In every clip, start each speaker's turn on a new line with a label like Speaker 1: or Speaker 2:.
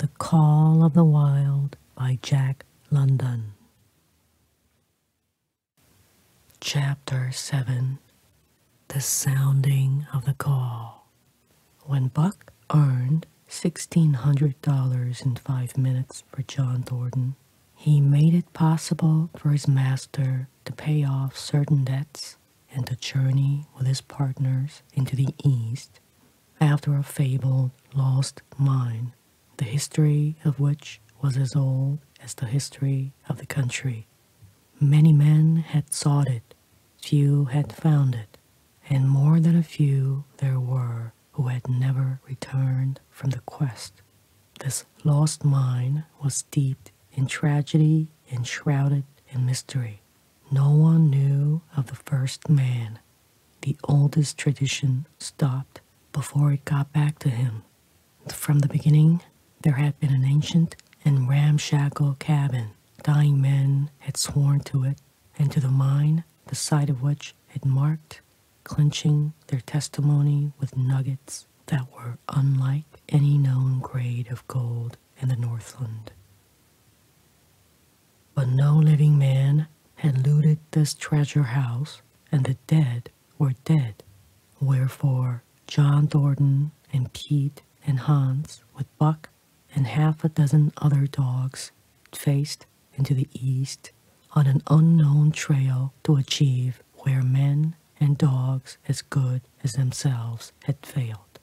Speaker 1: The Call of the Wild by Jack London. Chapter 7. The Sounding of the Call. When Buck earned $1,600 in 5 minutes for John Thornton, he made it possible for his master to pay off certain debts and to journey with his partners into the East after a fabled lost mine, the history of which was as old as the history of the country. Many men had sought it, few had found it, and more than a few there were who had never returned from the quest. This lost mine was steeped in tragedy and shrouded in mystery. No one knew of the first man. The oldest tradition stopped before it got back to him. From the beginning, there had been an ancient and ramshackle cabin. Dying men had sworn to it, and to the mine, the site of which it marked, clinching their testimony with nuggets that were unlike any known grade of gold in the Northland. But no living man had looted this treasure house, and the dead were dead. Wherefore, John Thornton and Pete and Hans, with Buck and half a dozen other dogs, faced into the east on an unknown trail to achieve where men and dogs as good as themselves had failed.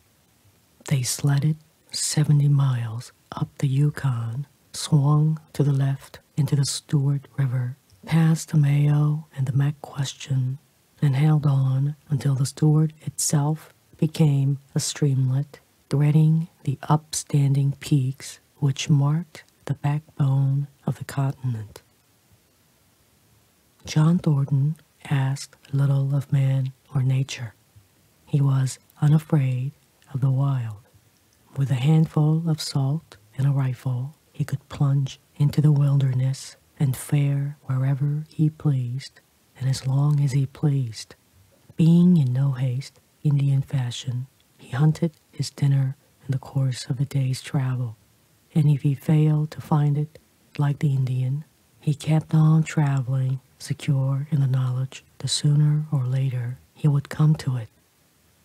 Speaker 1: They sledded 70 miles up the Yukon, swung to the left into the Stewart River, past the Mayo and the McQuestion, and held on until the Stewart itself became a streamlet, threading the upstanding peaks which marked the backbone of the continent. John Thornton asked little of man or nature. He was unafraid of the wild. With a handful of salt and a rifle, he could plunge into the wilderness and fare wherever he pleased, and as long as he pleased. Being in no haste, Indian fashion, he hunted his dinner in the course of the day's travel, and if he failed to find it, like the Indian, he kept on traveling, secure in the knowledge that sooner or later he would come to it.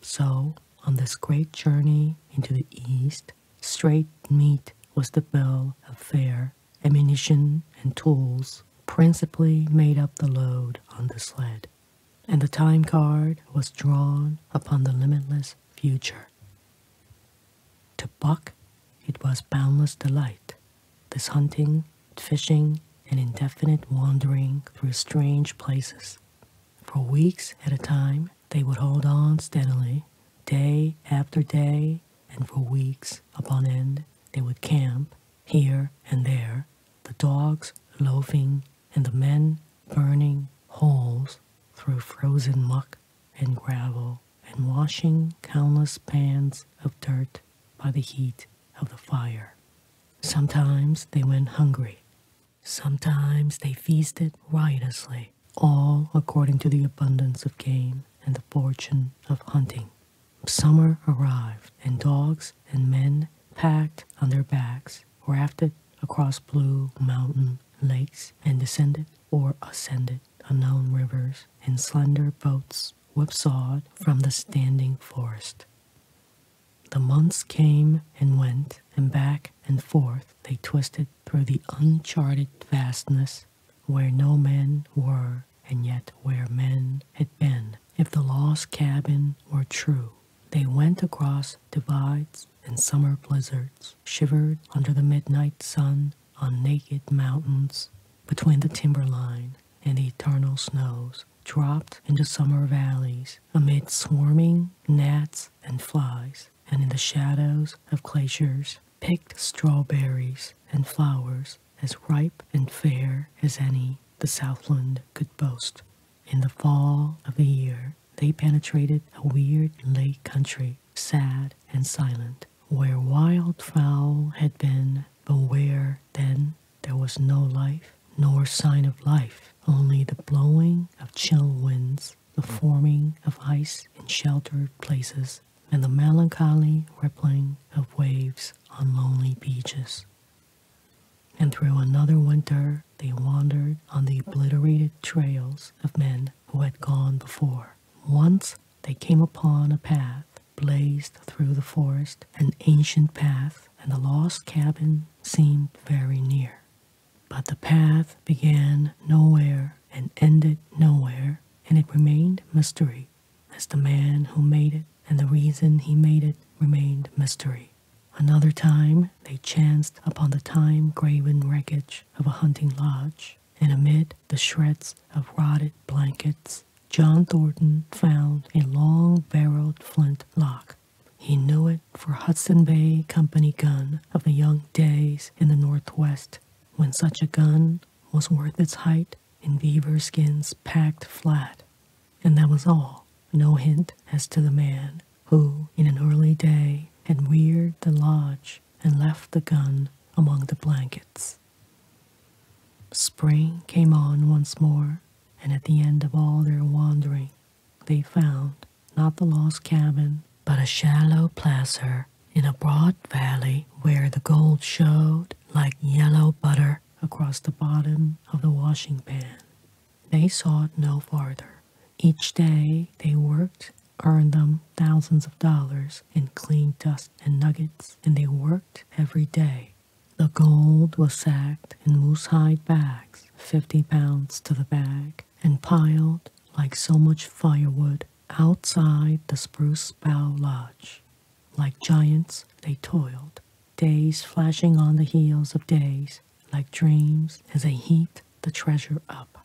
Speaker 1: So, on this great journey into the East, straight meat was the bill of fare. Ammunition and tools principally made up the load on the sled, and the time card was drawn upon the limitless future. To Buck, it was boundless delight, this hunting, fishing, and indefinite wandering through strange places. For weeks at a time, they would hold on steadily, day after day, and for weeks upon end, they would camp here and there, the dogs loafing and the men burning holes through frozen muck and gravel and washing countless pans of dirt by the heat of the fire. Sometimes they went hungry. Sometimes they feasted riotously, all according to the abundance of game and the fortune of hunting. Summer arrived, and dogs and men packed on their backs, rafted across blue mountain lakes, and descended or ascended unknown rivers in slender boats whipsawed from the standing forest. The months came and went, and back and forth they twisted through the uncharted vastness where no men were, and yet where men had been. If the lost cabin were true, they went across divides and summer blizzards, shivered under the midnight sun on naked mountains, between the timberline and the eternal snows, dropped into summer valleys amid swarming gnats and flies, and in the shadows of glaciers picked strawberries and flowers as ripe and fair as any the Southland could boast. In the fall of the year, they penetrated a weird lake country, sad and silent, where wildfowl had been, but where then there was no life, nor sign of life, only the blowing of chill winds, the forming of ice in sheltered places, and the melancholy rippling of waves on lonely beaches. And through another winter they wandered on the obliterated trails of men who had gone before. Once they came upon a path blazed through the forest, an ancient path, and the lost cabin seemed very near. But the path began nowhere and ended nowhere, and it remained mystery, as the man who made it and the reason he made it remained mystery. Another time they chanced upon the time-graven wreckage of a hunting lodge, and amid the shreds of rotted blankets, John Thornton found a long-barreled flint lock. He knew it for Hudson Bay Company gun of the young days in the Northwest, when such a gun was worth its height in beaver skins packed flat. And that was all. No hint as to the man who, in an early day, had reared the lodge and left the gun among the blankets. Spring came on once more, and at the end of all their wandering, they found not the lost cabin, but a shallow placer in a broad valley where the gold showed like yellow butter across the bottom of the washing pan. They sought no farther. Each day they worked, earned them thousands of dollars in clean dust and nuggets, and they worked every day. The gold was sacked in moose-hide bags, 50 pounds to the bag, and piled like so much firewood outside the Spruce Bough Lodge. Like giants they toiled, days flashing on the heels of days, like dreams as they heaped the treasure up.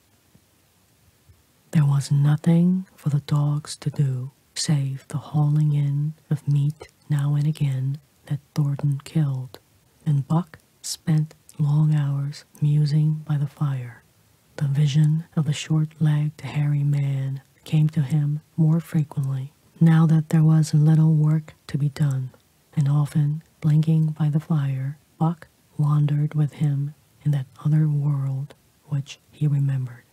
Speaker 1: There was nothing for the dogs to do save the hauling in of meat now and again that Thornton killed, and Buck spent long hours musing by the fire. The vision of the short-legged hairy man came to him more frequently now that there was little work to be done, and often, blinking by the fire, Buck wandered with him in that other world which he remembered.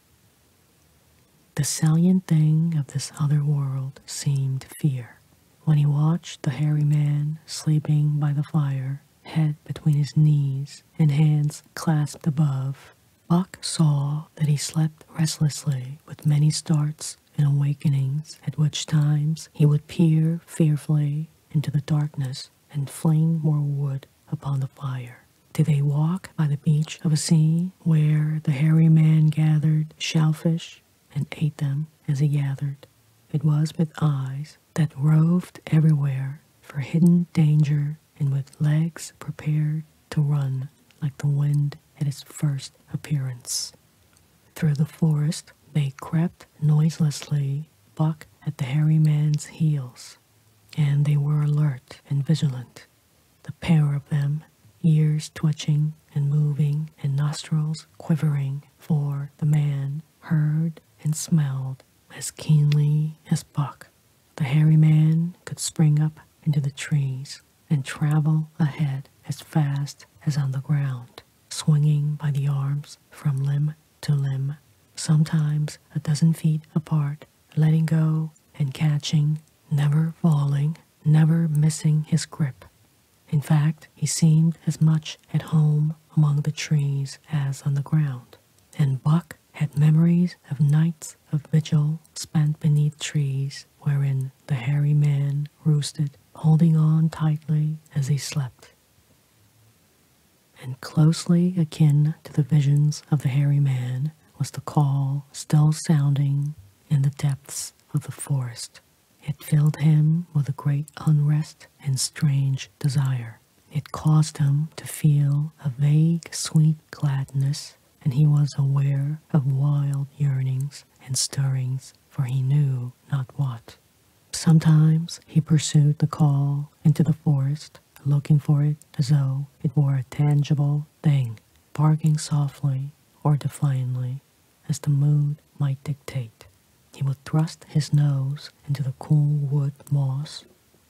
Speaker 1: The salient thing of this other world seemed fear. When he watched the hairy man sleeping by the fire, head between his knees and hands clasped above, Buck saw that he slept restlessly with many starts and awakenings, at which times he would peer fearfully into the darkness and fling more wood upon the fire. Did they walk by the beach of a sea where the hairy man gathered shellfish and ate them as he gathered? It was with eyes that roved everywhere for hidden danger and with legs prepared to run like the wind at its first appearance. Through the forest they crept noiselessly, Buck at the hairy man's heels, and they were alert and vigilant, the pair of them, ears twitching and moving and nostrils quivering, for the man heard and smelled as keenly as Buck. The hairy man could spring up into the trees and travel ahead as fast as on the ground, swinging by the arms from limb to limb, sometimes a dozen feet apart, letting go and catching, never falling, never missing his grip. In fact, he seemed as much at home among the trees as on the ground, and Buck had memories of nights of vigil spent beneath trees wherein the hairy man roosted, holding on tightly as he slept. And closely akin to the visions of the hairy man was the call still sounding in the depths of the forest. It filled him with a great unrest and strange desire. It caused him to feel a vague, sweet gladness, and he was aware of wild yearnings and stirrings for he knew not what. Sometimes he pursued the call into the forest, looking for it as though it were a tangible thing, barking softly or defiantly as the mood might dictate. He would thrust his nose into the cool wood moss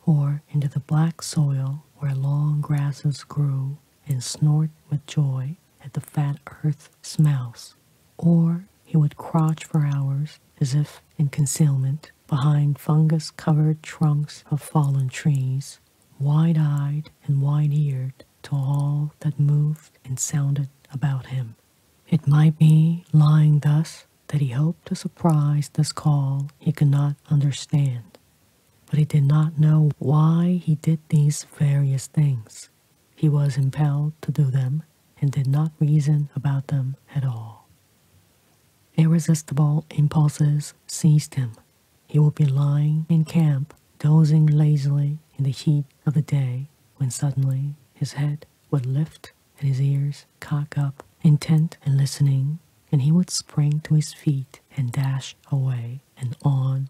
Speaker 1: or into the black soil where long grasses grew and snort with joy at the fat earth smells, or he would crouch for hours as if in concealment behind fungus-covered trunks of fallen trees, wide-eyed and wide-eared to all that moved and sounded about him. It might be, lying thus, that he hoped to surprise this call he could not understand, but he did not know why he did these various things. He was impelled to do them and did not reason about them at all. Irresistible impulses seized him. He would be lying in camp, dozing lazily in the heat of the day, when suddenly his head would lift and his ears cock up, intent and listening, and he would spring to his feet and dash away and on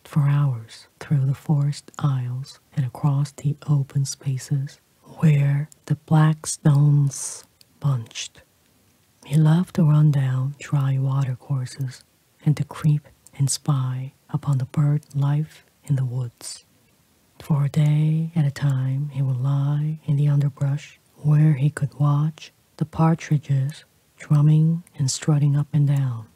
Speaker 1: for hours through the forest aisles and across the open spaces where the black stones bunched. He loved to run down dry watercourses and to creep and spy upon the bird life in the woods. For a day at a time he would lie in the underbrush where he could watch the partridges drumming and strutting up and down.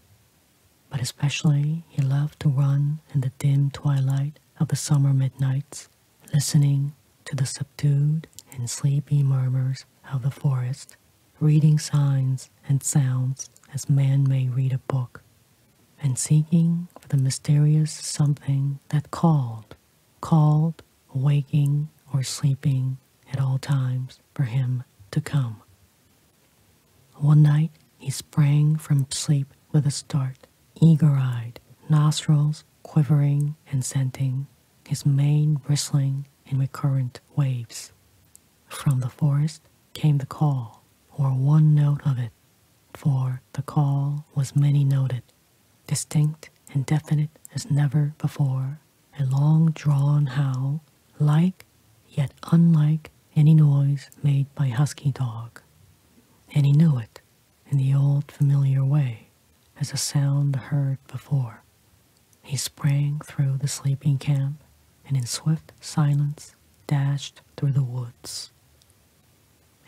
Speaker 1: But especially he loved to run in the dim twilight of the summer midnights, listening to the subdued and sleepy murmurs of the forest, reading signs and sounds as man may read a book, and seeking for the mysterious something that called, waking or sleeping at all times for him to come. One night he sprang from sleep with a start, eager-eyed, nostrils quivering and scenting, his mane bristling in recurrent waves. From the forest came the call, or one note of it, for the call was many-noted, distinct and definite as never before, a long-drawn howl, like yet unlike any noise made by husky dog. And he knew it in the old familiar way, as a sound heard before. He sprang through the sleeping camp and in swift silence dashed through the woods.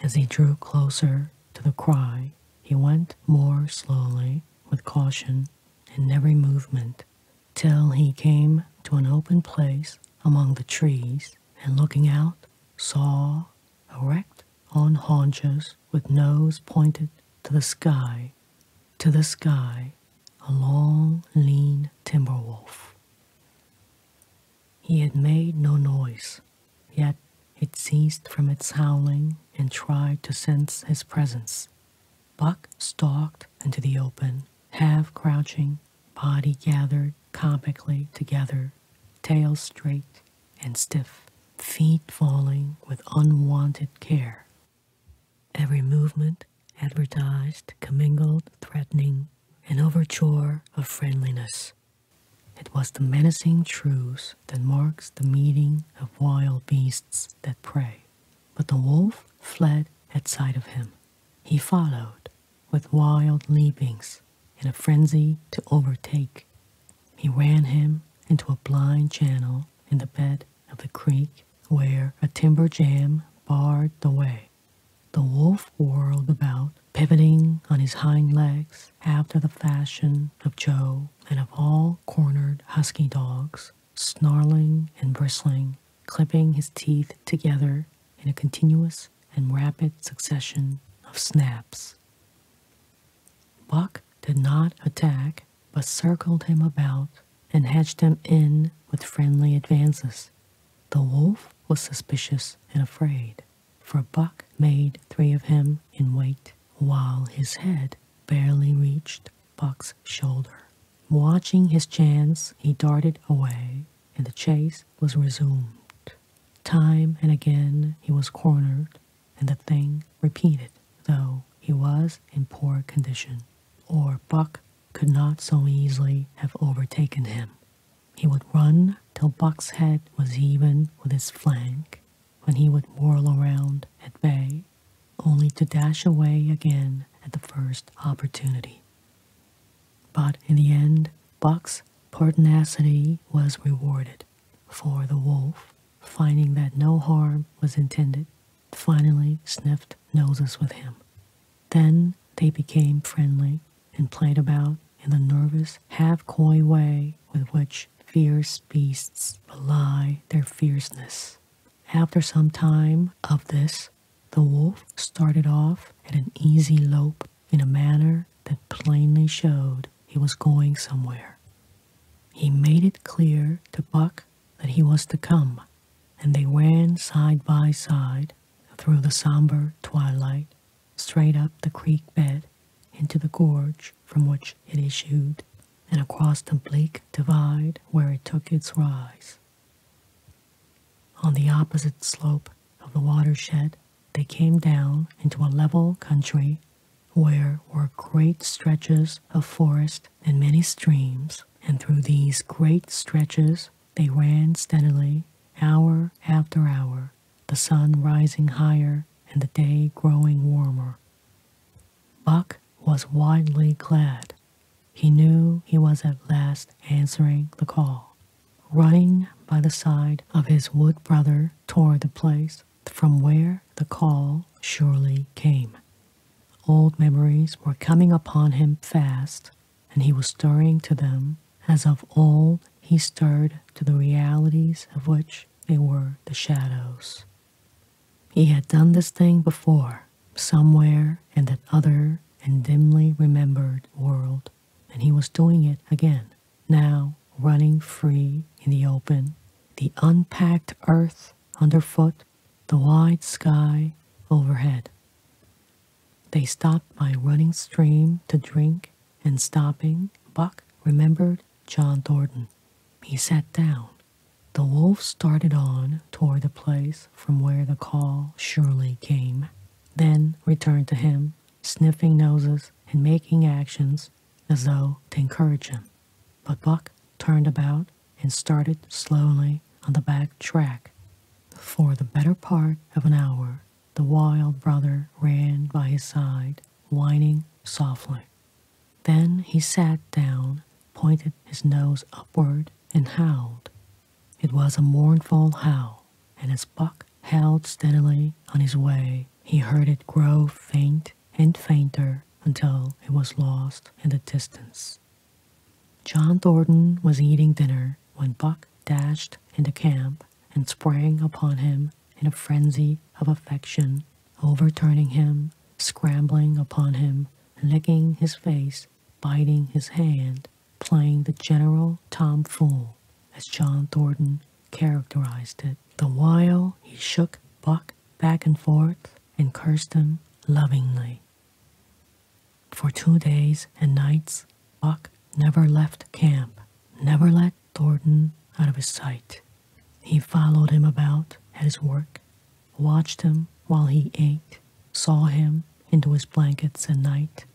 Speaker 1: As he drew closer to the cry, he went more slowly, with caution in every movement, till he came to an open place among the trees, and looking out, saw, erect on haunches, with nose pointed to the sky, a long, lean timber wolf. He had made no noise, yet it ceased from its howling and tried to sense his presence. Buck stalked into the open, half crouching, body gathered compactly together, tail straight and stiff, feet falling with unwonted care. Every movement advertised commingled threatening, an overture of friendliness. It was the menacing truce that marks the meeting of wild beasts that prey. But the wolf fled at sight of him. He followed with wild leapings in a frenzy to overtake. He ran him into a blind channel in the bed of the creek where a timber jam barred the way. The wolf whirled about, pivoting on his hind legs after the fashion of Joe and of all cornered husky dogs, snarling and bristling, clipping his teeth together in a continuous and rapid succession of snaps. Buck did not attack, but circled him about and hedged him in with friendly advances. The wolf was suspicious and afraid, for Buck made 3 of him in weight, while his head barely reached Buck's shoulder. Watching his chance, he darted away, and the chase was resumed. Time and again he was cornered, and the thing repeated, though he was in poor condition, or Buck could not so easily have overtaken him. He would run till Buck's head was even with his flank, when he would whirl around at bay, only to dash away again at the first opportunity. But in the end, Buck's pertinacity was rewarded, for the wolf, finding that no harm was intended, finally sniffed noses with him. Then they became friendly and played about in the nervous, half-coy way with which fierce beasts belie their fierceness. After some time of this, the wolf started off at an easy lope in a manner that plainly showed he was going somewhere. He made it clear to Buck that he was to come, and they ran side by side through the somber twilight, straight up the creek bed into the gorge from which it issued, and across the bleak divide where it took its rise. On the opposite slope of the watershed, they came down into a level country where were great stretches of forest and many streams, and through these great stretches they ran steadily, hour after hour, the sun rising higher and the day growing warmer. Buck was widely glad. He knew he was at last answering the call. Running by the side of his wood brother toward the place from where the call surely came. Old memories were coming upon him fast, and he was stirring to them as of old he stirred to the realities of which they were the shadows. He had done this thing before, somewhere in that other and dimly remembered world, and he was doing it again, now running free in the open, the unpacked earth underfoot, the wide sky overhead. They stopped by a running stream to drink, and stopping, Buck remembered John Thornton. He sat down. The wolf started on toward the place from where the call surely came, then returned to him, sniffing noses and making actions as though to encourage him. But Buck turned about and started slowly on the back track. For the better part of an hour, the wild brother ran by his side, whining softly. Then he sat down, pointed his nose upward, and howled. It was a mournful howl, and as Buck held steadily on his way, he heard it grow faint and fainter until it was lost in the distance. John Thornton was eating dinner when Buck dashed into camp and sprang upon him in a frenzy of affection, overturning him, scrambling upon him, licking his face, biting his hand, playing the general tomfool, as John Thornton characterized it, the while he shook Buck back and forth and cursed him lovingly. For 2 days and nights, Buck never left camp, never let Thornton out of his sight. He followed him about at his work, watched him while he ate, saw him into his blankets at night,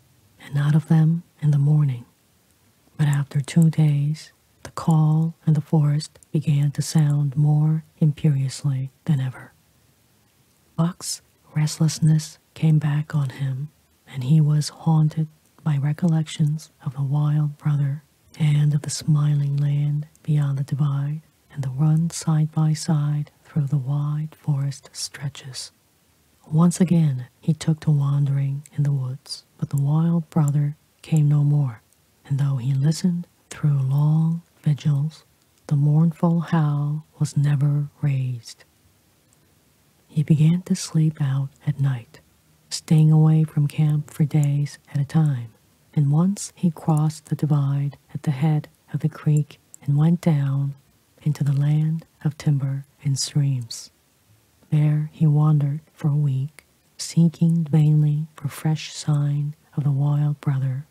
Speaker 1: and out of them in the morning. But after 2 days, the call in the forest began to sound more imperiously than ever. Buck's restlessness came back on him, and he was haunted by recollections of the wild brother and of the smiling land beyond the divide and the run side by side through the wide forest stretches. Once again he took to wandering in the woods, but the wild brother came no more, and though he listened through long vigils, the mournful howl was never raised. He began to sleep out at night, staying away from camp for days at a time, and once he crossed the divide at the head of the creek and went down into the land of timber and streams. There he wandered for a week, seeking vainly for fresh sign of the wild brother,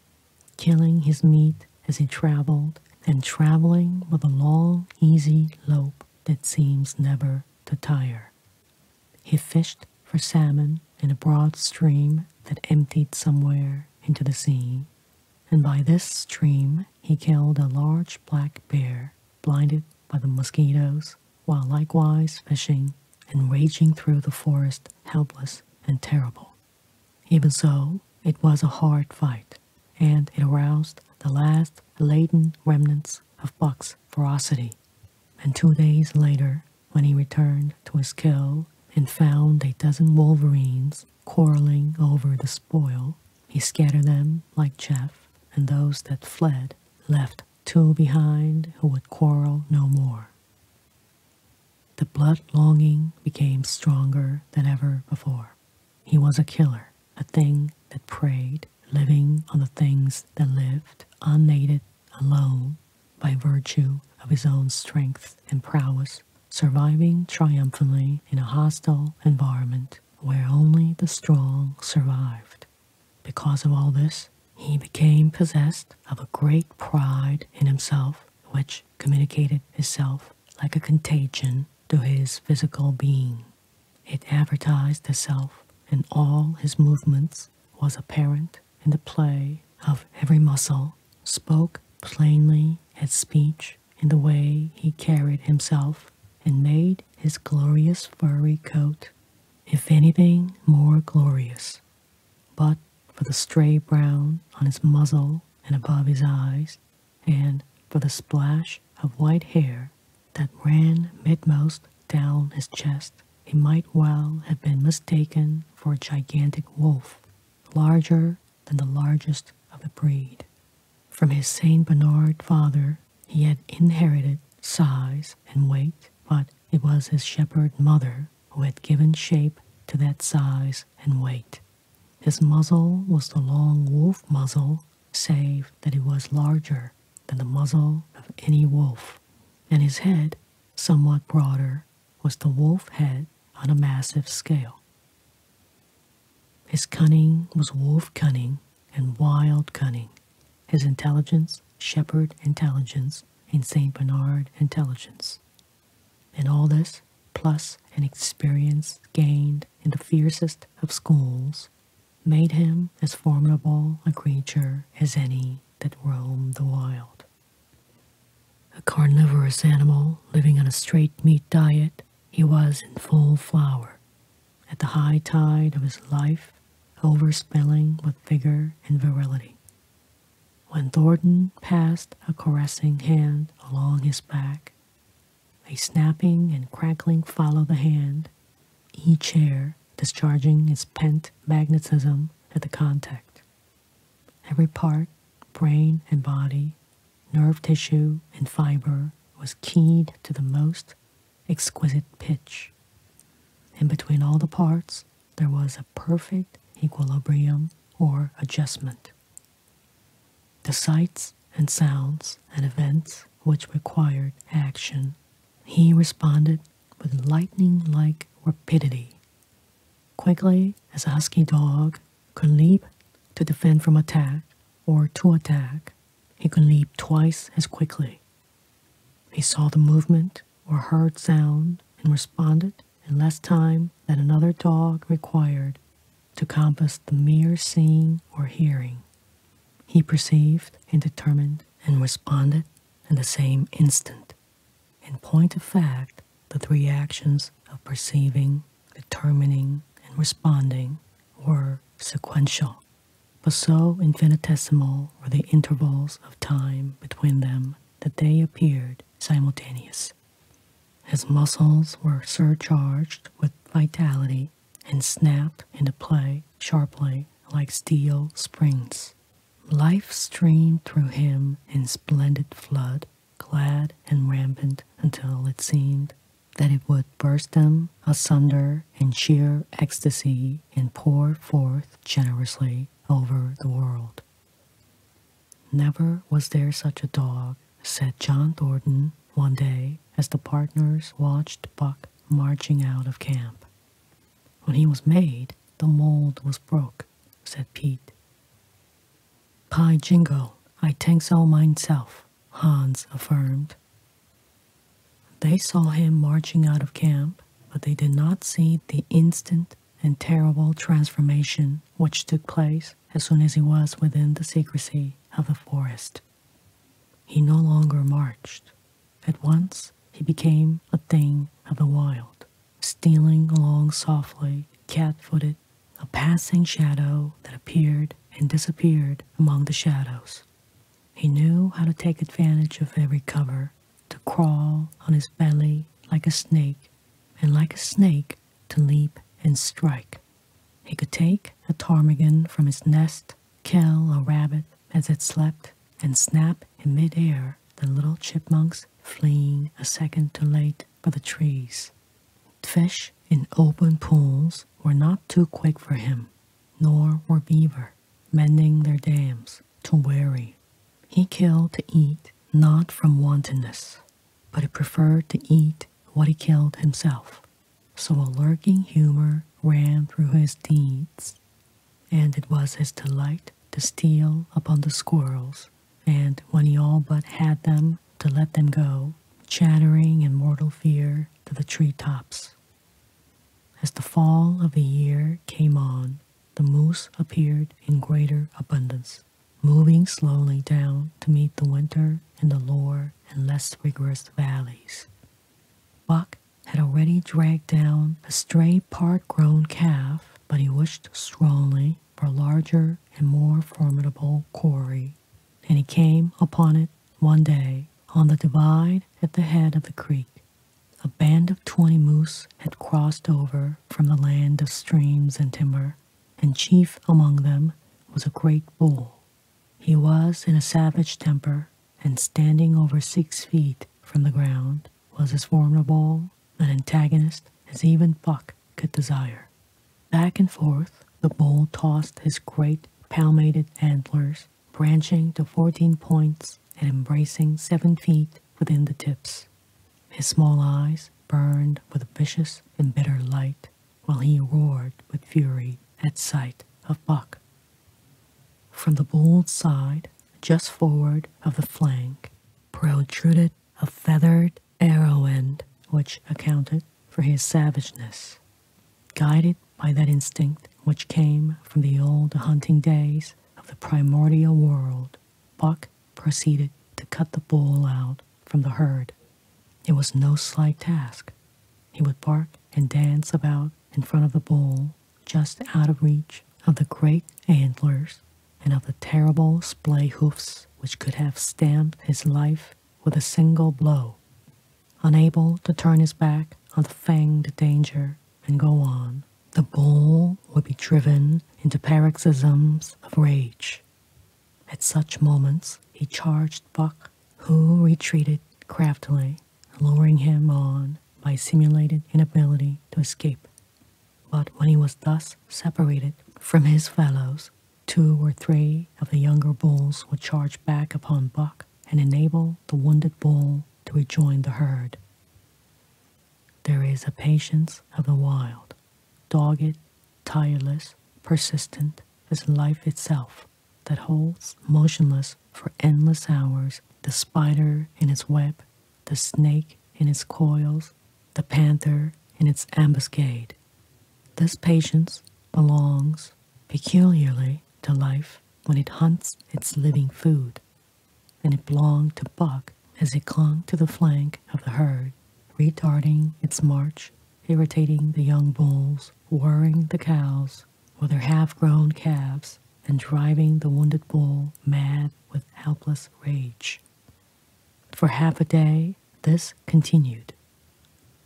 Speaker 1: killing his meat as he traveled, and traveling with a long, easy lope that seems never to tire. He fished for salmon in a broad stream that emptied somewhere into the sea, and by this stream he killed a large black bear, blinded by the mosquitoes, while likewise fishing and raging through the forest helpless and terrible. Even so, it was a hard fight, and it aroused the last latent remnants of Buck's ferocity. And 2 days later, when he returned to his kill and found a dozen wolverines quarreling over the spoil, he scattered them like chaff, and those that fled left 2 behind who would quarrel no more. The blood longing became stronger than ever before. He was a killer, a thing that preyed, living on the things that lived, unaided, alone, by virtue of his own strength and prowess, surviving triumphantly in a hostile environment where only the strong survived. Because of all this, he became possessed of a great pride in himself, which communicated itself like a contagion to his physical being. It advertised itself in all his movements, was apparent in the play of every muscle, spoke plainly at speech in the way he carried himself, and made his glorious furry coat, if anything, more glorious. But for the stray brown on his muzzle and above his eyes, and for the splash of white hair that ran midmost down his chest, he might well have been mistaken for a gigantic wolf, larger than the largest of the breed. From his Saint Bernard father he had inherited size and weight, but it was his shepherd mother who had given shape to that size and weight. His muzzle was the long wolf muzzle, save that it was larger than the muzzle of any wolf, and his head, somewhat broader, was the wolf head on a massive scale. His cunning was wolf cunning and wild cunning, his intelligence shepherd intelligence and Saint Bernard intelligence. And all this, plus an experience gained in the fiercest of schools, made him as formidable a creature as any that roamed the wild. A carnivorous animal living on a straight meat diet, he was in full flower, at the high tide of his life, overspilling with vigor and virility. When Thornton passed a caressing hand along his back, a snapping and crackling followed the hand, each hair discharging its pent magnetism at the contact. Every part, brain and body, nerve tissue and fiber, was keyed to the most exquisite pitch. And between all the parts, there was a perfect equilibrium or adjustment. The sights and sounds and events which required action, he responded with lightning-like rapidity. Quickly as a husky dog could leap to defend from attack or to attack, he could leap twice as quickly. He saw the movement or heard sound and responded in less time than another dog required to compass the mere seeing or hearing. He perceived and determined and responded in the same instant. In point of fact, the three actions of perceiving, determining, and responding were sequential, but so infinitesimal were the intervals of time between them that they appeared simultaneous. His muscles were surcharged with vitality and snapped into play sharply like steel springs. Life streamed through him in splendid flood, glad and rampant until it seemed that it would burst them asunder in sheer ecstasy and pour forth generously over the world. Never was there such a dog, said John Thornton one day as the partners watched Buck marching out of camp. When he was made, the mold was broke, said Pete. By jingo, I think so myself, Hans affirmed. They saw him marching out of camp, but they did not see the instant and terrible transformation which took place as soon as he was within the secrecy of the forest. He no longer marched. At once he became a thing of the wild, stealing along softly, cat-footed, a passing shadow that appeared and disappeared among the shadows. He knew how to take advantage of every cover, to crawl on his belly like a snake, and like a snake to leap and strike. He could take a ptarmigan from its nest, kill a rabbit as it slept, and snap in mid-air the little chipmunks fleeing a second too late for the trees. Fish in open pools were not too quick for him, nor were beaver, mending their dams, too wary. He killed to eat, not from wantonness, but he preferred to eat what he killed himself. So a lurking humor ran through his deeds, and it was his delight to steal upon the squirrels, and when he all but had them, to let them go, chattering in mortal fear to the tree-tops. As the fall of the year came on, the moose appeared in greater abundance, moving slowly down to meet the winter in the lower and less rigorous valleys. Buck had already dragged down a stray part-grown calf, but he wished strongly for a larger and more formidable quarry, and he came upon it one day on the divide at the head of the creek. A band of 20 moose had crossed over from the land of streams and timber, and chief among them was a great bull. He was in a savage temper, and standing over 6 feet from the ground was as formidable an antagonist as even Buck could desire. Back and forth, the bull tossed his great palmated antlers, branching to 14 points and embracing 7 feet within the tips. His small eyes burned with a vicious and bitter light, while he roared with fury at sight of Buck. From the bull's side, just forward of the flank, protruded a feathered arrow end which accounted for his savageness. Guided by that instinct which came from the old hunting days of the primordial world, Buck proceeded to cut the bull out from the herd. It was no slight task. He would bark and dance about in front of the bull, just out of reach of the great antlers and of the terrible splay hoofs which could have stamped his life with a single blow. Unable to turn his back on the fanged danger and go on, the bull would be driven into paroxysms of rage. At such moments he charged Buck, who retreated craftily, luring him on by simulated inability to escape. But when he was thus separated from his fellows, 2 or 3 of the younger bulls would charge back upon Buck and enable the wounded bull to rejoin the herd. There is a patience of the wild, dogged, tireless, persistent as life itself, that holds motionless for endless hours the spider in its web, the snake in its coils, the panther in its ambuscade. This patience belongs peculiarly to life when it hunts its living food, and it belonged to Buck as it clung to the flank of the herd, retarding its march, irritating the young bulls, worrying the cows with their half-grown calves, and driving the wounded bull mad with helpless rage. For half a day, this continued.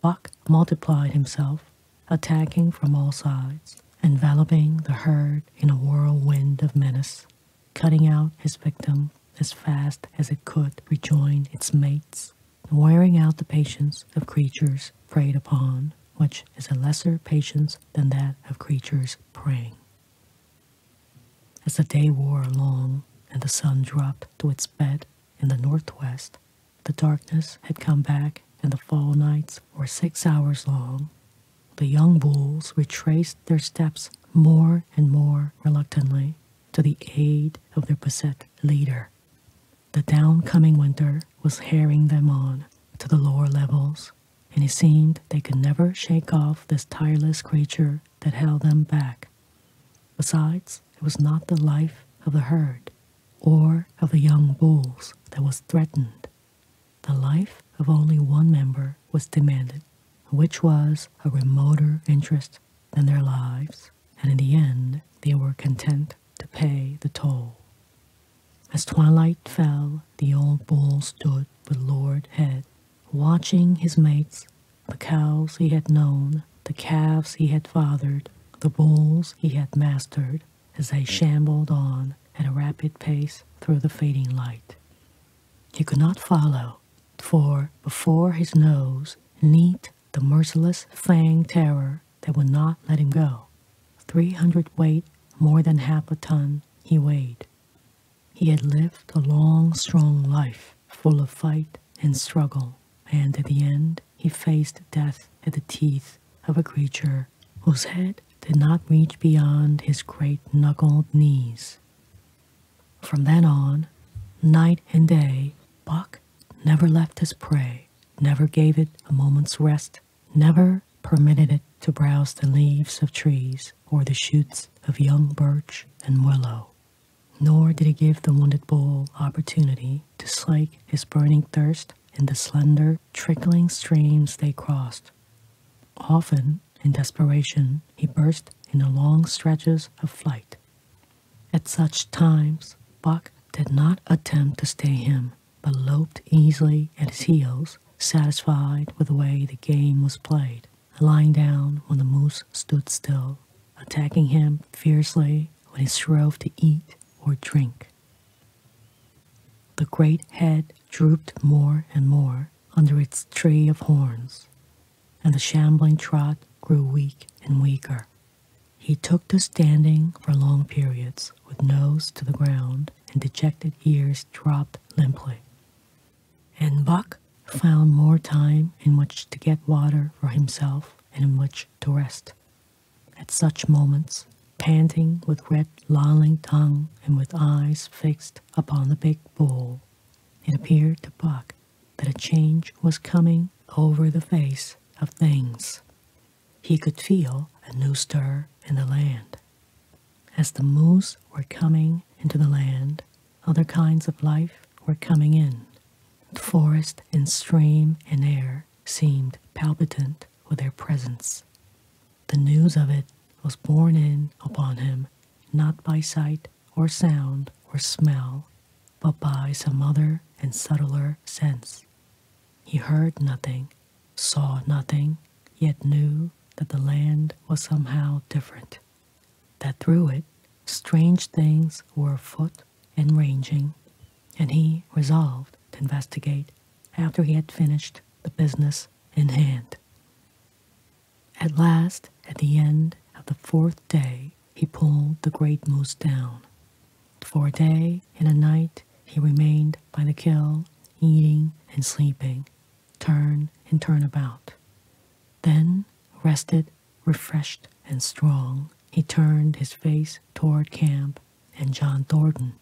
Speaker 1: Buck multiplied himself, attacking from all sides, enveloping the herd in a whirlwind of menace, cutting out his victim as fast as it could rejoin its mates, and wearing out the patience of creatures preyed upon, which is a lesser patience than that of creatures preying. As the day wore along and the sun dropped to its bed in the northwest, the darkness had come back and the fall nights were 6 hours long. The young bulls retraced their steps more and more reluctantly to the aid of their beset leader. The downcoming winter was harrying them on to the lower levels, and it seemed they could never shake off this tireless creature that held them back. Besides, it was not the life of the herd or of the young bulls that was threatened. The life of only one member was demanded, which was a remoter interest than their lives, and in the end they were content to pay the toll. As twilight fell, the old bull stood with lowered head, watching his mates, the cows he had known, the calves he had fathered, the bulls he had mastered, as they shambled on at a rapid pace through the fading light. He could not follow, for before his nose, Neat, the merciless fang terror that would not let him go. 300 weight, more than half a ton, he weighed. He had lived a long, strong life, full of fight and struggle, and at the end he faced death at the teeth of a creature whose head did not reach beyond his great knuckled knees. From then on, night and day, Buck never left his prey, never gave it a moment's rest, never permitted it to browse the leaves of trees or the shoots of young birch and willow. Nor did he give the wounded bull opportunity to slake his burning thirst in the slender, trickling streams they crossed. Often, in desperation, he burst into long stretches of flight. At such times, Buck did not attempt to stay him, but loped easily at his heels, satisfied with the way the game was played, lying down when the moose stood still, attacking him fiercely when he strove to eat or drink. The great head drooped more and more under its tree of horns, and the shambling trot grew weak and weaker. He took to standing for long periods, with nose to the ground and dejected ears dropped limply. And Buck found more time in which to get water for himself and in which to rest. At such moments, panting with red lolling tongue and with eyes fixed upon the big bull, it appeared to Buck that a change was coming over the face of things. He could feel a new stir in the land. As the moose were coming into the land, other kinds of life were coming in. The forest and stream and air seemed palpitant with their presence. The news of it was borne in upon him, not by sight or sound or smell, but by some other and subtler sense. He heard nothing, saw nothing, yet knew that the land was somehow different, that through it strange things were afoot and ranging, and he resolved to investigate after he had finished the business in hand. At last, at the end of the 4th day, he pulled the great moose down. For a day and a night he remained by the kill, eating and sleeping, turn and turn about. Then, rested, refreshed, and strong, he turned his face toward camp and John Thornton.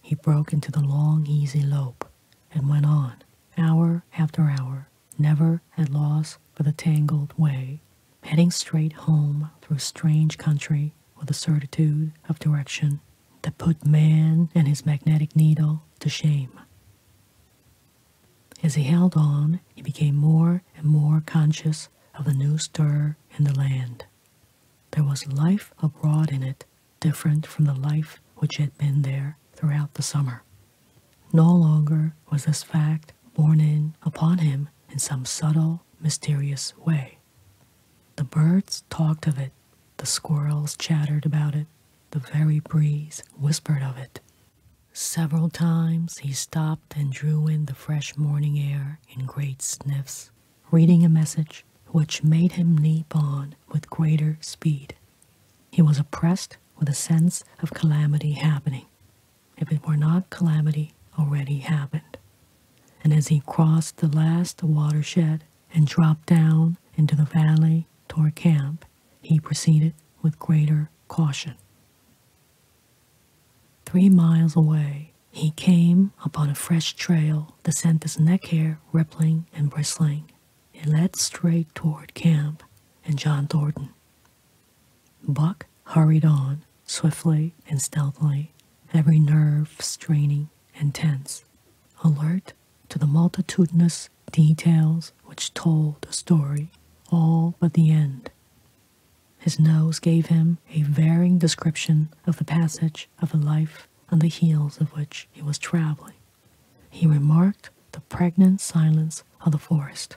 Speaker 1: He broke into the long, easy lope and went on, hour after hour, never at loss for the tangled way, heading straight home through strange country with a certitude of direction that put man and his magnetic needle to shame. As he held on, he became more and more conscious of the new stir in the land. There was life abroad in it, different from the life which had been there throughout the summer. No longer was this fact borne in upon him in some subtle, mysterious way. The birds talked of it, the squirrels chattered about it, the very breeze whispered of it. Several times he stopped and drew in the fresh morning air in great sniffs, reading a message which made him leap on with greater speed. He was oppressed with a sense of calamity happening, if it were not calamity already happened. And as he crossed the last watershed and dropped down into the valley toward camp, he proceeded with greater caution. 3 miles away, he came upon a fresh trail that sent his neck hair rippling and bristling. It led straight toward camp and John Thornton. Buck hurried on, swiftly and stealthily, every nerve straining and tense, alert to the multitudinous details which told the story, all but the end. His nose gave him a varying description of the passage of a life on the heels of which he was traveling. He remarked the pregnant silence of the forest.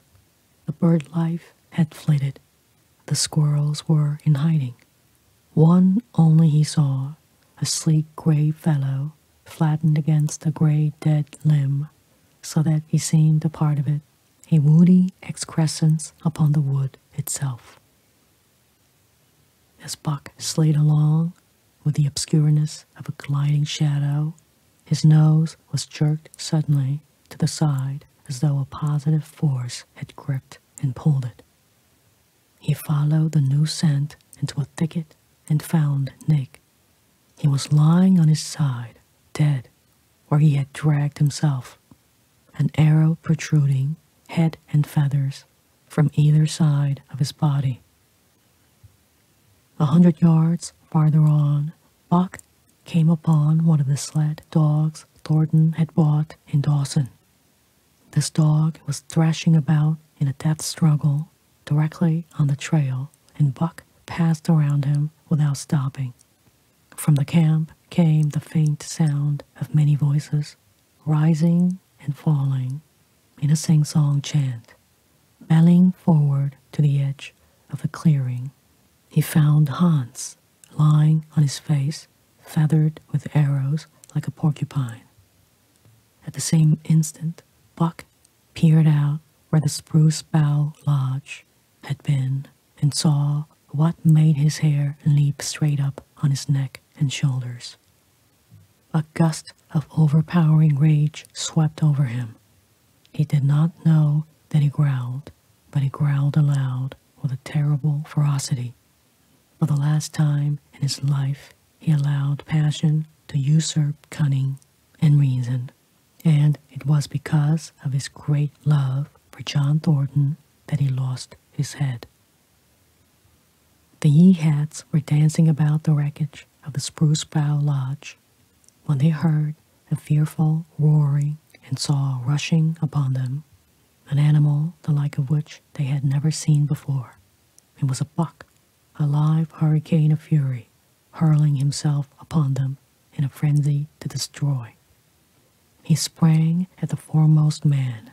Speaker 1: The bird life had flitted. The squirrels were in hiding. One only he saw, a sleek gray fellow, flattened against a gray dead limb, so that he seemed a part of it, a woody excrescence upon the wood itself. As Buck slid along with the obscureness of a gliding shadow, his nose was jerked suddenly to the side as though a positive force had gripped and pulled it. He followed the new scent into a thicket and found Nick. He was lying on his side, dead, where he had dragged himself, an arrow protruding, head and feathers, from either side of his body. 100 yards farther on, Buck came upon one of the sled dogs Thornton had bought in Dawson. This dog was thrashing about in a death struggle directly on the trail, and Buck passed around him without stopping. From the camp came the faint sound of many voices, rising and falling in a sing-song chant. Belling forward to the edge of the clearing, he found Hans lying on his face, feathered with arrows like a porcupine. At the same instant, Buck peered out where the spruce bough lodge had been and saw what made his hair leap straight up on his neck and shoulders. A gust of overpowering rage swept over him. He did not know that he growled, but he growled aloud with a terrible ferocity. For the last time in his life, he allowed passion to usurp cunning and reason, and it was because of his great love for John Thornton that he lost his head. The Yeehats were dancing about the wreckage of the Spruce Bough Lodge when they heard a fearful roaring and saw rushing upon them an animal the like of which they had never seen before. It was a buck, a live hurricane of fury, hurling himself upon them in a frenzy to destroy. He sprang at the foremost man.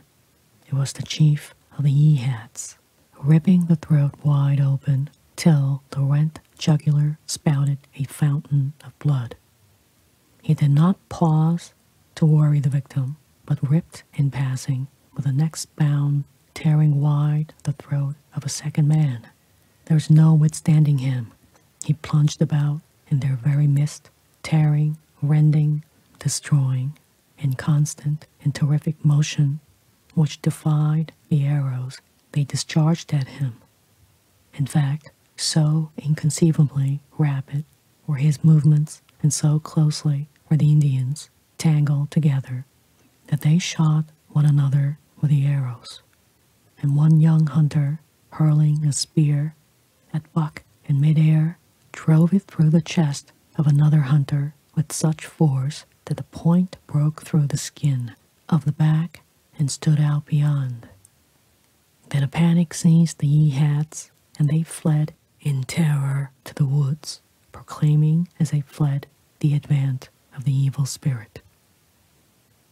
Speaker 1: It was the chief of the Yeehats, ripping the throat wide open till the rent jugular spouted a fountain of blood. He did not pause to worry the victim, but ripped in passing with the next bound, tearing wide the throat of a second man. There was no withstanding him. He plunged about in their very midst, tearing, rending, destroying, in constant and terrific motion, which defied the arrows they discharged at him. In fact, so inconceivably rapid were his movements, and so closely were the Indians tangled together, that they shot one another with the arrows, and one young hunter, hurling a spear at Buck in midair, drove it through the chest of another hunter with such force that the point broke through the skin of the back and stood out beyond. Then a panic seized the Yeehats, and they fled in terror to the woods, proclaiming as they fled the advent of the evil spirit.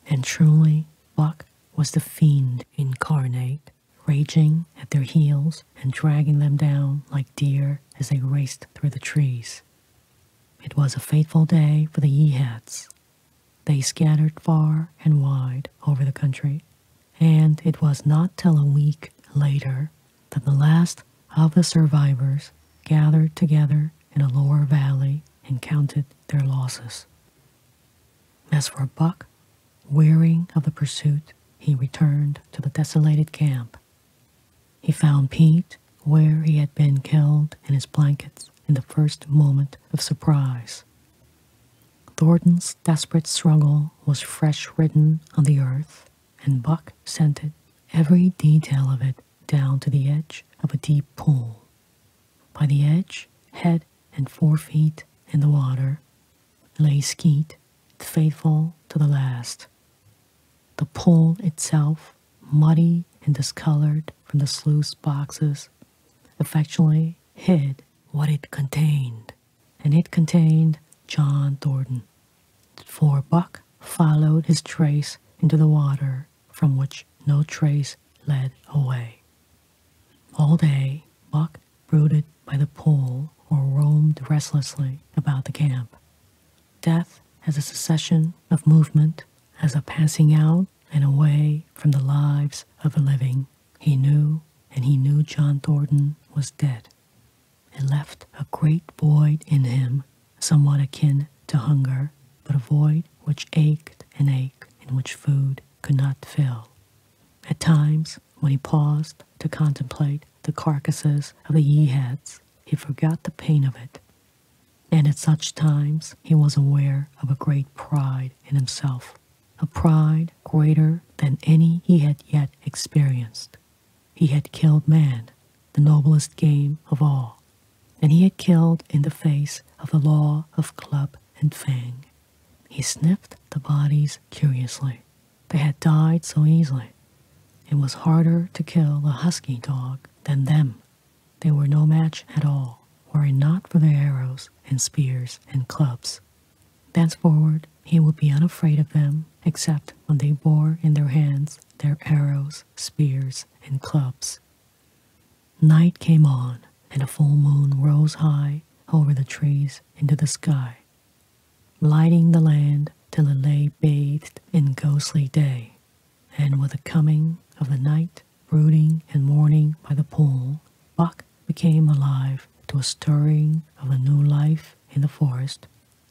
Speaker 1: And truly, Buck was the fiend incarnate, raging at their heels and dragging them down like deer as they raced through the trees. It was a fateful day for the Yeehats. They scattered far and wide over the country, and it was not till a week later that the last of the survivors gathered together in a lower valley and counted their losses. As for Buck, wearying of the pursuit, he returned to the desolated camp. He found Pete where he had been killed in his blankets in the first moment of surprise. Thornton's desperate struggle was fresh written on the earth, and Buck scented every detail of it down to the edge of a deep pool. By the edge, head and 4 feet in the water, lay Skeet, faithful to the last. The pool itself, muddy and discolored from the sluice boxes, effectually hid what it contained, and it contained John Thornton. For Buck followed his trace into the water from which no trace led away. All day, Buck brooded by the pool or roamed restlessly about the camp. Death as a succession of movement, as a passing out and away from the lives of the living, He knew, and he knew John Thornton was dead. It left a great void in him, somewhat akin to hunger, but a void which ached and ached, and which food could not fill. At times, when he paused to contemplate the carcasses of the yeehats, he forgot the pain of it. And at such times, he was aware of a great pride in himself, a pride greater than any he had yet experienced. He had killed man, the noblest game of all, and he had killed in the face of the law of club and fang. He sniffed the bodies curiously. They had died so easily. It was harder to kill a husky dog than them. They were no match at all, were it not for their arrows and spears and clubs. Thenceforward he would be unafraid of them, except when they bore in their hands their arrows, spears, and clubs. Night came on, and a full moon rose high over the trees into the sky, lighting the land till it lay bathed in ghostly day. And with the coming of the night, brooding and mourning by the pool, Buck became alive to a stirring of a new life in the forest,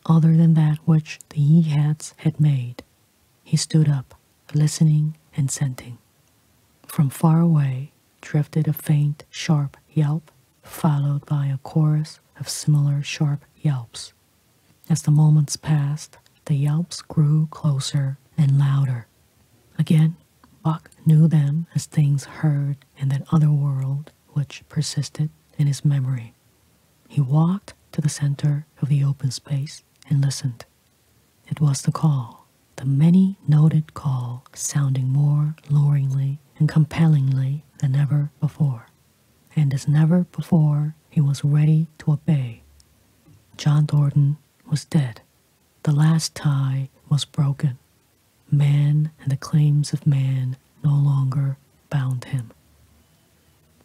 Speaker 1: other than that which the yeehats had made. He stood up, listening and scenting. From far away drifted a faint, sharp yelp, followed by a chorus of similar sharp yelps. As the moments passed, the yelps grew closer and louder. Again, Buck knew them as things heard in that other world which persisted in his memory. He walked to the center of the open space and listened. It was the call, the many-noted call, sounding more luringly and compellingly than ever before. And as never before, he was ready to obey. John Thornton was dead. The last tie was broken. Man and the claims of man no longer bound him.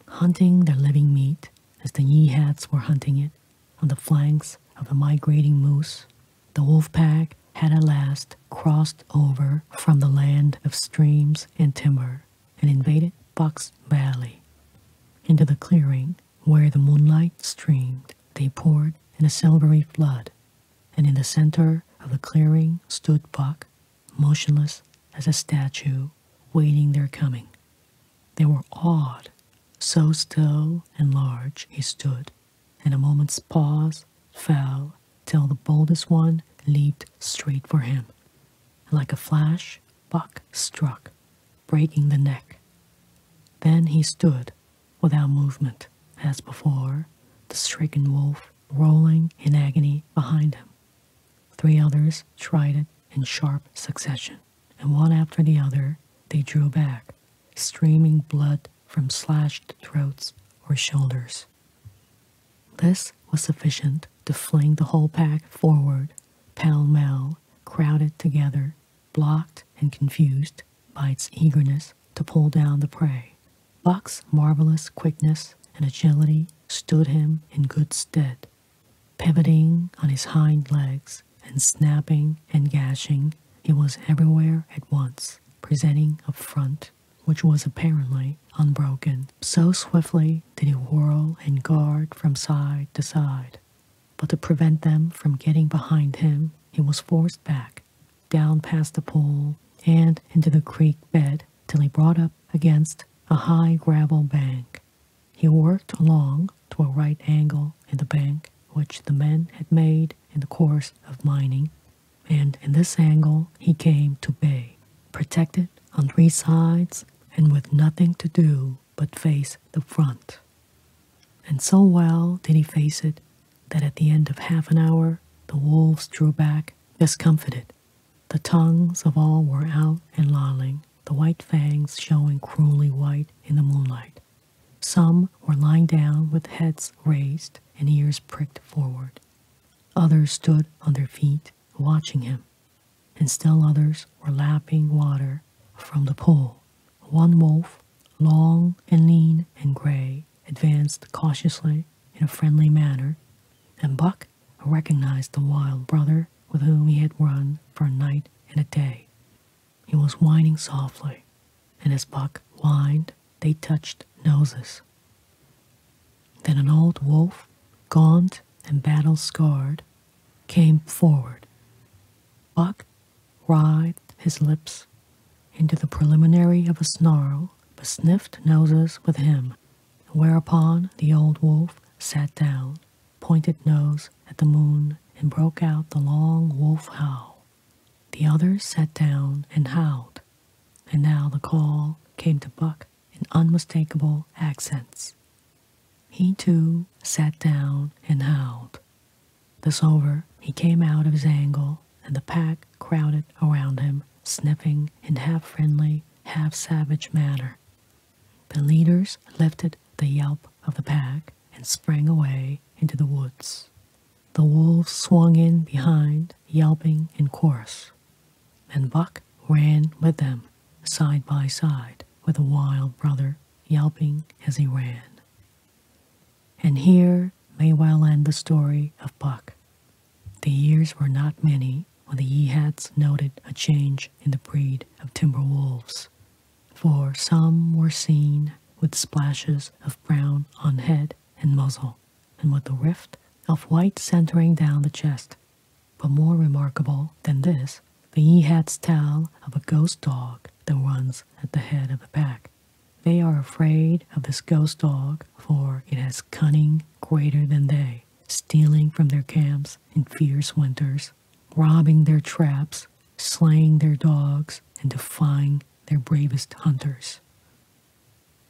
Speaker 1: Hunting their living meat, as the yeehats were hunting it, on the flanks of the migrating moose, the wolf pack had at last crossed over from the land of streams and timber and invaded Buck's Valley. Into the clearing where the moonlight streamed, they poured in a silvery flood, and in the center of the clearing stood Buck, motionless as a statue, waiting their coming. They were awed. So still and large he stood, and a moment's pause fell till the boldest one leaped straight for him. Like a flash, Buck struck, breaking the neck. Then he stood, without movement, as before, the stricken wolf rolling in agony behind him. 3 others tried it in sharp succession, and one after the other they drew back, streaming blood from slashed throats or shoulders. This was sufficient to fling the whole pack forward, pell-mell, crowded together, blocked and confused by its eagerness to pull down the prey. Buck's marvelous quickness and agility stood him in good stead. Pivoting on his hind legs and snapping and gashing, he was everywhere at once, presenting a front which was apparently unbroken. So swiftly did he whirl and guard from side to side. But to prevent them from getting behind him, he was forced back, down past the pool, and into the creek bed till he brought up against a high gravel bank. He worked along to a right angle in the bank which the men had made in the course of mining, and in this angle he came to bay, protected on 3 sides and with nothing to do but face the front. And so well did he face it that at the end of half an hour the wolves drew back discomfited. The tongues of all were out and lolling, the white fangs showing cruelly white in the moonlight. Some were lying down with heads raised and ears pricked forward. Others stood on their feet watching him, and still others were lapping water from the pool. One wolf, long and lean and gray, advanced cautiously in a friendly manner, and Buck recognized the wild brother with whom he had run for a night and a day. He was whining softly, and as Buck whined, they touched noses. Then an old wolf, gaunt and battle-scarred, came forward. Buck writhed his lips into the preliminary of a snarl, but sniffed noses with him, whereupon the old wolf sat down, pointed nose at the moon, and broke out the long wolf howl. The others sat down and howled, and now the call came to Buck in unmistakable accents. He too sat down and howled. This over, he came out of his angle, and the pack crowded around him, sniffing in half-friendly, half-savage manner. The leaders lifted the yelp of the pack and sprang away into the woods. The wolves swung in behind, yelping in chorus, and Buck ran with them, side by side, with a wild brother yelping as he ran. And here may well end the story of Buck. The years were not many when the Yeehats noted a change in the breed of timber wolves, for some were seen with splashes of brown on head and muzzle, and with the rift of white centering down the chest. But more remarkable than this, the Yeehats tell of a ghost dog that runs at the head of the pack. They are afraid of this ghost dog, for it has cunning greater than they, stealing from their camps in fierce winters, robbing their traps, slaying their dogs, and defying their bravest hunters.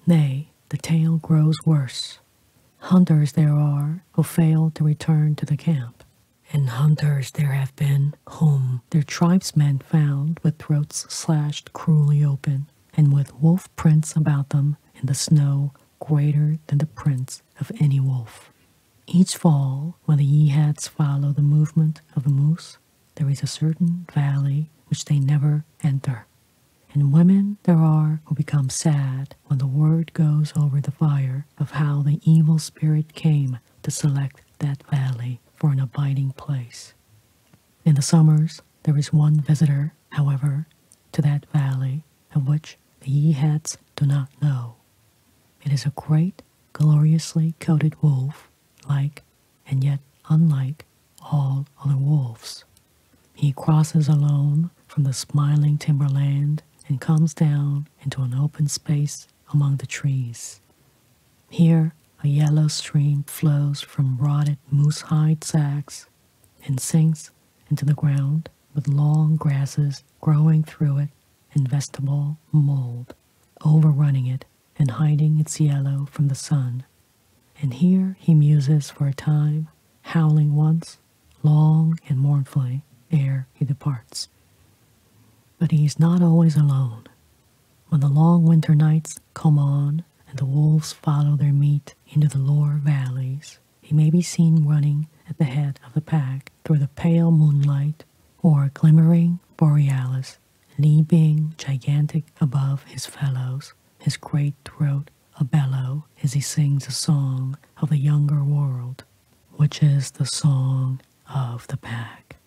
Speaker 1: Nay, the tale grows worse. Hunters there are who fail to return to the camp, and hunters there have been whom their tribesmen found with throats slashed cruelly open, and with wolf prints about them in the snow greater than the prints of any wolf. Each fall, when the Yeehats follow the movement of the moose, there is a certain valley which they never enter. And women there are who become sad when the word goes over the fire of how the evil spirit came to select that valley for an abiding place. In the summers, there is one visitor, however, to that valley, of which the Yeehats do not know. It is a great, gloriously coated wolf, like, and yet unlike, all other wolves. He crosses alone from the smiling timberland and comes down into an open space among the trees. Here, a yellow stream flows from rotted moose-hide sacks and sinks into the ground with long grasses growing through it and vegetable mold, overrunning it and hiding its yellow from the sun. And here he muses for a time, howling once, long and mournfully, ere he departs. But he is not always alone. When the long winter nights come on and the wolves follow their meat into the lower valleys, he may be seen running at the head of the pack through the pale moonlight, or glimmering borealis, leaping gigantic above his fellows, his great throat a bellow as he sings a song of the younger world, which is the song of the pack.